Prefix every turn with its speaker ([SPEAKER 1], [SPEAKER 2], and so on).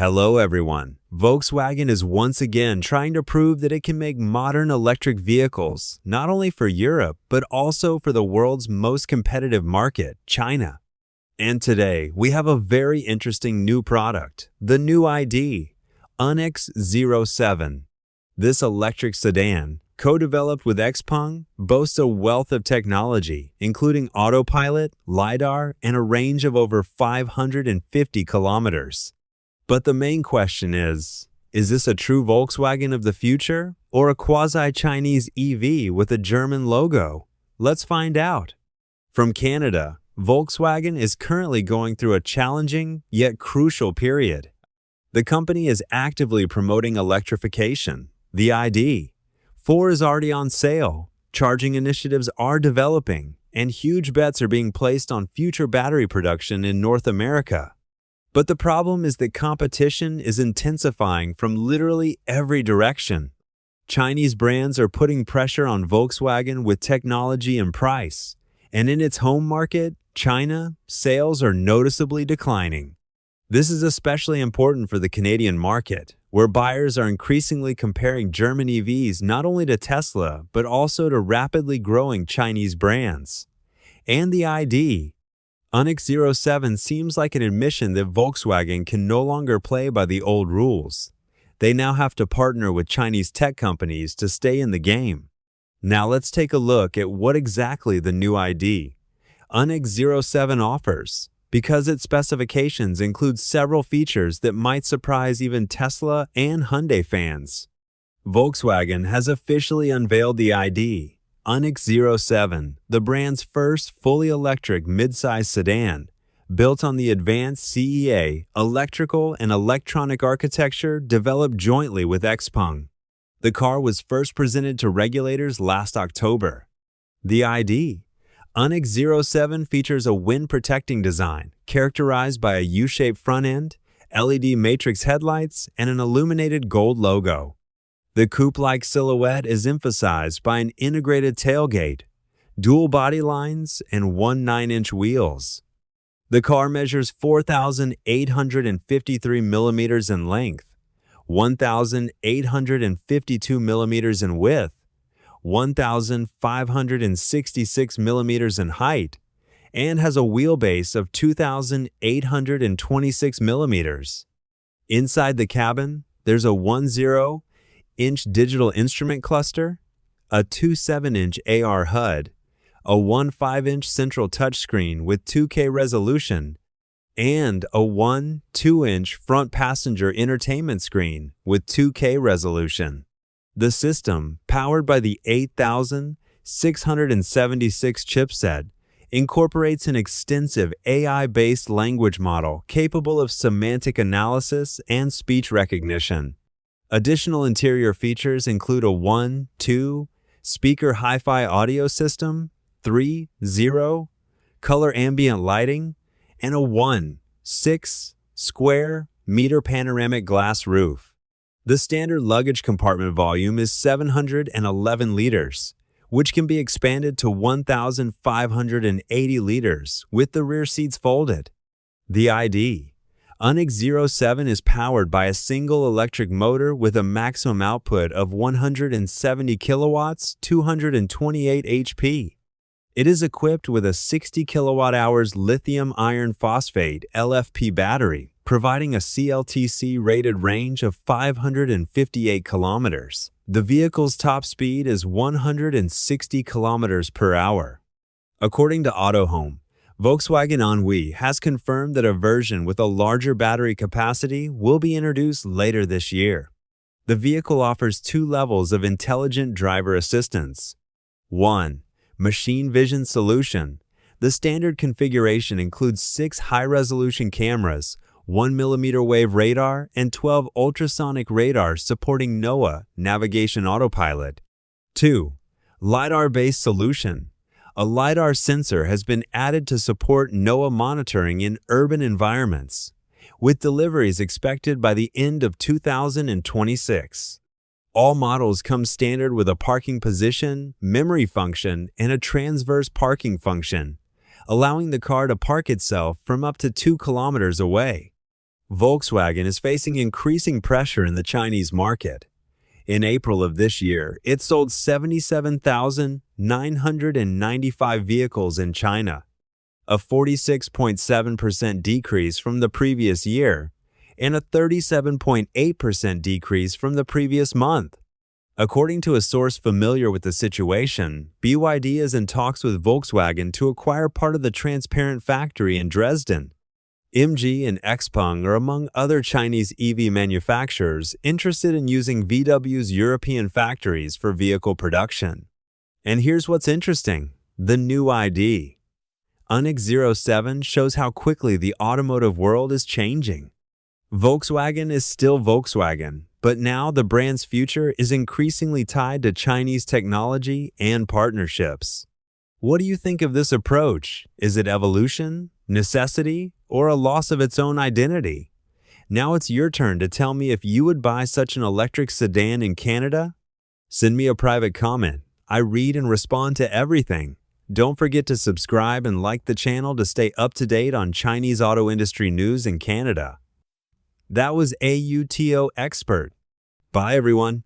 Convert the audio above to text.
[SPEAKER 1] Hello everyone. Volkswagen is once again trying to prove that it can make modern electric vehicles, not only for Europe, but also for the world's most competitive market, China. And today, we have a very interesting new product, the new ID, Unyx 07. This electric sedan, co-developed with Xpeng, boasts a wealth of technology, including autopilot, LiDAR, and a range of over 550 kilometers. But the main question is this a true Volkswagen of the future or a quasi-Chinese EV with a German logo? Let's find out. From Canada, Volkswagen is currently going through a challenging yet crucial period. The company is actively promoting electrification. The ID. 4 is already on sale, charging initiatives are developing, and huge bets are being placed on future battery production in North America. But the problem is that competition is intensifying from literally every direction. Chinese brands are putting pressure on Volkswagen with technology and price, and in its home market, China, sales are noticeably declining. This is especially important for the Canadian market, where buyers are increasingly comparing German EVs not only to Tesla, but also to rapidly growing Chinese brands. And the ID. Unyx 07 seems like an admission that Volkswagen can no longer play by the old rules. They now have to partner with Chinese tech companies to stay in the game. Now let's take a look at what exactly the new ID, Unyx 07 offers, because its specifications include several features that might surprise even Tesla and Hyundai fans. Volkswagen has officially unveiled the ID, Unyx 07, the brand's first fully electric midsize sedan, built on the advanced CEA electrical and electronic architecture developed jointly with Xpeng. The car was first presented to regulators last October. The ID, Unyx 07 features a wind-protecting design characterized by a U-shaped front end, LED matrix headlights, and an illuminated gold logo. The coupe-like silhouette is emphasized by an integrated tailgate, dual body lines, and 9-inch wheels. The car measures 4,853 millimeters in length, 1,852 millimeters in width, 1,566 millimeters in height, and has a wheelbase of 2,826 millimeters. Inside the cabin, there's a 10-inch digital instrument cluster, a 2.7-inch AR HUD, a 1.5-inch central touchscreen with 2K resolution, and a 2-inch front passenger entertainment screen with 2K resolution. The system, powered by the 8676 chipset, incorporates an extensive AI-based language model capable of semantic analysis and speech recognition. Additional interior features include a 1.2 speaker hi-fi audio system, 3.0 color ambient lighting, and a 1.6 square meter panoramic glass roof. The standard luggage compartment volume is 711 liters, which can be expanded to 1,580 liters with the rear seats folded. The ID, Unyx 07 is powered by a single electric motor with a maximum output of 170 kilowatts, 228 HP. It is equipped with a 60 kilowatt-hours lithium iron phosphate LFP battery, providing a CLTC-rated range of 558 kilometers. The vehicle's top speed is 160 kilometers per hour. According to AutoHome, Volkswagen Unyx has confirmed that a version with a larger battery capacity will be introduced later this year. The vehicle offers 2 levels of intelligent driver assistance. 1. Machine vision solution. The standard configuration includes 6 high-resolution cameras, 1 millimeter wave radar, and 12 ultrasonic radars supporting NOAA navigation autopilot. 2. LiDAR-based solution. A LiDAR sensor has been added to support NOAA monitoring in urban environments, with deliveries expected by the end of 2026. All models come standard with a parking position, memory function, and a transverse parking function, allowing the car to park itself from up to 2 kilometers away. Volkswagen is facing increasing pressure in the Chinese market. In April of this year, it sold 77,995 vehicles in China, a 46.7% decrease from the previous year, and a 37.8% decrease from the previous month. According to a source familiar with the situation, BYD is in talks with Volkswagen to acquire part of the transparent factory in Dresden. MG and Xpeng are among other Chinese EV manufacturers interested in using VW's European factories for vehicle production. And here's what's interesting: the new ID. Unyx 07 shows how quickly the automotive world is changing. Volkswagen is still Volkswagen, but now the brand's future is increasingly tied to Chinese technology and partnerships. What do you think of this approach? Is it evolution, necessity, or a loss of its own identity? Now it's your turn to tell me if you would buy such an electric sedan in Canada. Send me a private comment. I read and respond to everything. Don't forget to subscribe and like the channel to stay up to date on Chinese auto industry news in Canada. That was AUTO Expert. Bye everyone.